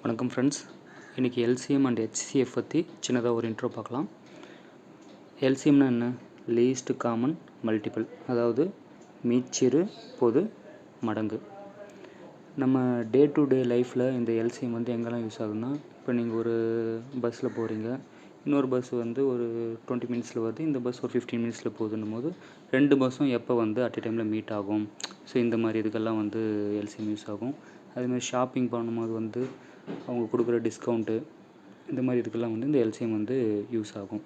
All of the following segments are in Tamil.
வணக்கம் ஃப்ரெண்ட்ஸ். இன்றைக்கி எல்சிஎம் அண்ட் ஹெச்சிஎஃப் பற்றி சின்னதாக ஒரு இன்ட்ரோ பார்க்கலாம். எல்சிஎம்னா என்ன? லீஸ்ட் காமன் மல்டிபிள், அதாவது மீச்சிறு பொது மடங்கு. நம்ம டே டு டே லைஃப்பில் இந்த எல்சிஎம் எங்கெல்லாம் யூஸ் ஆகுதுன்னா, இப்போ நீங்கள் ஒரு பஸ்ஸில் போகிறீங்க, இன்னொரு பஸ் ஒரு 20 மினிட்ஸில் வருது, இந்த பஸ் ஒரு 15 மினிட்ஸில் போகுதுன்னும் போது 2 பஸ்ஸும் எப்போ அட் டைமில் மீட் ஆகும். ஸோ இந்த மாதிரி இதுக்கெல்லாம் எல்சிஎம் யூஸ் ஆகும். அதுமாதிரி ஷாப்பிங் பண்ணும்போது அவங்க கொடுக்குற டிஸ்கவுண்ட்டு, இந்த மாதிரி இதுக்கெல்லாம் இந்த எல்சிஎம் யூஸ் ஆகும்.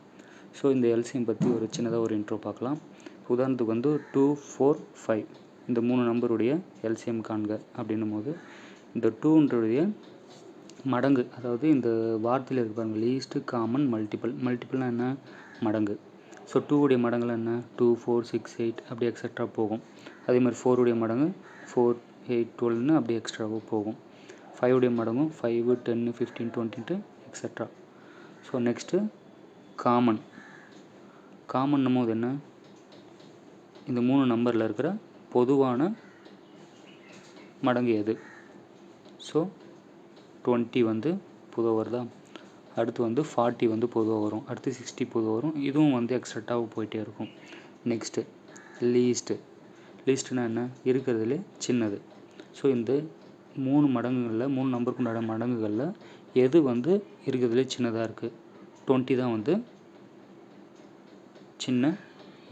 ஸோ இந்த எல்சிஎம் பற்றி ஒரு சின்னதாக ஒரு இன்ட்ரோ பார்க்கலாம். உதாரணத்துக்கு 2, 4, 5 இந்த 3 நம்பருடைய எல்சிஎம் காண்க அப்படின்னும் போது, இந்த 2ன்றது மடங்கு, அதாவது இந்த வார்த்தையில் இருப்பாங்க லீஸ்ட்டு காமன் மல்டிபிள். மல்டிபிள்னால் என்ன? மடங்கு. ஸோ 2உடைய மடங்குலாம் என்ன? 2, 4, 6, 8 அப்படி எக்ஸட்ரா போகும். அதே மாதிரி 4உடைய மடங்கு 4, 8, 12ன்னு அப்படி எக்ஸ்ட்ராவாக போகும். 5உடைய மடங்கும் 5, 10, 15, 20 எக்ஸட்ரா. So next common. காமன்னும் போது என்ன? இந்த 3 நம்பரில் இருக்கிற பொதுவான மடங்கு எது? ஸோ 20 பொதுவாக வருதா? அடுத்து 40 பொதுவாக வரும். அடுத்து 60 பொதுவாக வரும். இதுவும் எக்ஸட்ராவாக போயிட்டே இருக்கும். Next least. லீஸ்ட்டுனா என்ன? இருக்கிறதுலே சின்னது. ஸோ இந்த 3 மடங்குகளில் 3 நம்பருக்கு உண்டான மடங்குகளில் எது இருக்கிறதுலே சின்னதாக இருக்குது? 20 தான் சின்ன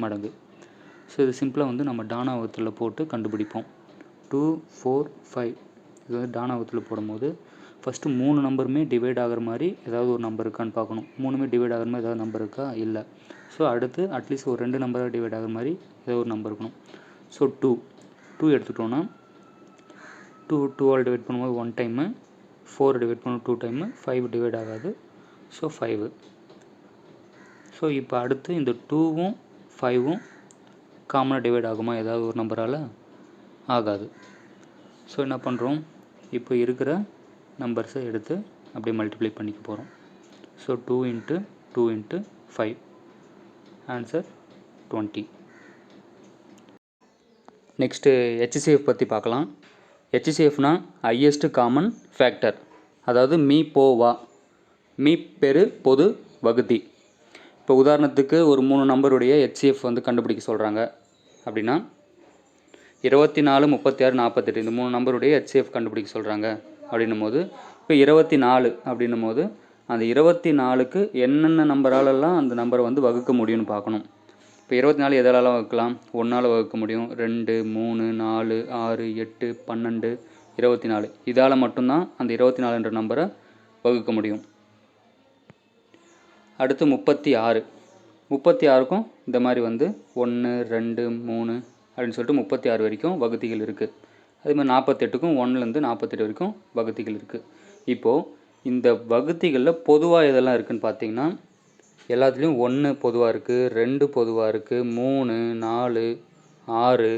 மடங்கு. ஸோ இது சிம்பிளாக நம்ம டானாவத்தில் போட்டு கண்டுபிடிப்போம். 2, 4, 5 இது டானாவத்தில் போடும்போது ஃபஸ்ட்டு 3 நம்பருமே டிவைட் ஆகிற மாதிரி ஏதாவது ஒரு நம்பர் இருக்கான்னு பார்க்கணும். 3மே டிவைட் ஆகிற மாதிரி ஏதாவது நம்பர் இருக்கா? இல்லை. ஸோ அடுத்து அட்லீஸ்ட் ஒரு 2 நம்பராக டிவைட் ஆகிற மாதிரி ஏதாவது ஒரு நம்பர் இருக்கணும். ஸோ 2 எடுத்துட்டோன்னா 2ஆல் டிவைட் பண்ணும்போது 1 டைமு, 4 டிவைட் பண்ணும்போது 2 டைமு, 5 டிவைட் ஆகாது. ஸோ 5. ஸோ இப்போ அடுத்து இந்த 2வும் 5வும் காமனாக டிவைட் ஆகுமா ஏதாவது ஒரு நம்பரால்? ஆகாது. ஸோ என்ன பண்ணுறோம்? இப்போ இருக்கிற நம்பர்ஸை எடுத்து அப்படியே மல்டிப்ளை பண்ணிக்க போகிறோம். So 2 × 2 × 5 answer 20. நெக்ஸ்ட்டு ஹெச்சிஎஃப் பற்றி பார்க்கலாம். ஹெச்சிஎஃப்னா ஹையஸ்ட் காமன் ஃபேக்டர், அதாவது மீ போ வா, மீ பெரு பொது வகுத்தி. இப்போ உதாரணத்துக்கு ஒரு 3 நம்பருடைய ஹெச்சிஎஃப் கண்டுபிடிக்க சொல்கிறாங்க அப்படின்னா 24, 36, 48 இந்த 3 நம்பருடைய ஹெச்சிஎஃப் கண்டுபிடிக்க சொல்கிறாங்க அப்படின்னும் போது, இப்போ 24 அப்படின்னும் போது அந்த 24க்கு என்னென்ன நம்பராலெல்லாம் அந்த நம்பரை வகுக்க முடியும்னு பார்க்கணும். இப்போ 24 எதாலலாம் வகுக்கலாம்? 1ஆல் வகுக்க முடியும், 2, 3, 4, 6, 8, 12, 24 இதால் மட்டும்தான் அந்த 24என்ற நம்பரை வகுக்க முடியும். அடுத்து 36. 36க்கும் இந்த மாதிரி 1, 2, 3 அப்படின்னு சொல்லிட்டு 36 வரைக்கும் வகுத்திகள் இருக்குது. அதேமாதிரி 48க்கும் 1லேருந்து 48 வரைக்கும் வகுத்திகள் இருக்குது. இப்போது இந்த வகுத்திகளில் பொதுவாக எதெல்லாம் இருக்குதுன்னு பார்த்தீங்கன்னா, எல்லாத்துலேயும் 1 பொதுவாக இருக்குது, 2 பொதுவாக இருக்குது, 3, 4, 6,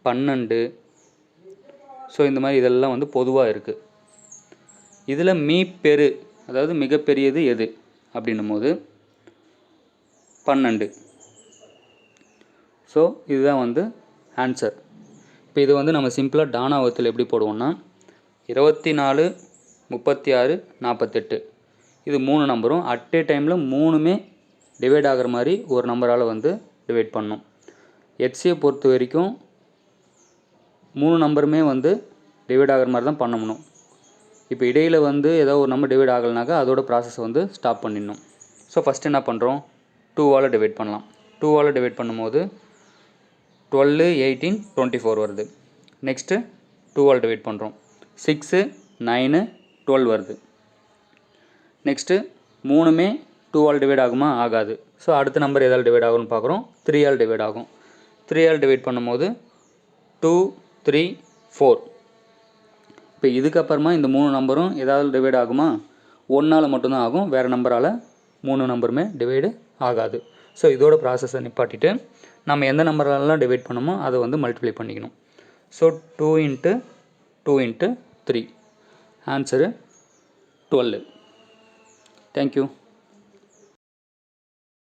12. ஸோ இந்த மாதிரி இதெல்லாம் பொதுவாக இருக்குது. இதில் மீ பெரு, அதாவது மிகப்பெரியது எது அப்படின்னும் போது 12. ஸோ இதுதான் ஆன்சர். இப்போ இது நம்ம சிம்பிளாக டானாவத்தில் எப்படி போடுவோம்னா, 24, 36, 48 இது 3 நம்பரும் அட் ஏ டைமில் 3மே டிவைட் ஆகிற மாதிரி ஒரு நம்பரால் டிவைட் பண்ணணும். ஹெச்சியை பொறுத்த வரைக்கும் 3 நம்பருமே டிவைட் ஆகிற மாதிரி தான் பண்ணணும். இப்போ இடையில் ஏதோ ஒரு நம்பர் டிவைட் ஆகலைனாக்கா அதோட ப்ராசஸை ஸ்டாப் பண்ணிடணும். ஸோ ஃபஸ்ட்டு என்ன பண்ணுறோம்? 2ஆல் டிவைட் பண்ணலாம். 2ஆல் டிவைட் பண்ணும்போது 12, 18, 24 வருது. நெக்ஸ்ட்டு 2ஆல் டிவைட் பண்ணுறோம். 6, 9, 12 வருது. நெக்ஸ்ட்டு 3மே 2ஆல் டிவைட் ஆகுமா? ஆகாது. ஸோ அடுத்த நம்பர் எதால் டிவைட் ஆகும்னு பார்க்குறோம். 3ஆல் டிவைட் ஆகும். 3ஆல் டிவைட் பண்ணும்போது 2, 3, 4. இப்போ இதுக்கப்புறமா இந்த 3 நம்பரும் ஏதாவது டிவைட் ஆகுமா? 1ஆல் மட்டும்தான் ஆகும், வேறு நம்பரால் 3 நம்பருமே டிவைடு ஆகாது. ஸோ இதோட ப்ராசஸை நிப்பாட்டிட்டு நம்ம எந்த நம்பராலலாம் டிவைட் பண்ணணுமோ அதை மல்டிப்ளை பண்ணிக்கணும். So 2 × 2 × 3 answer 12. Thank you.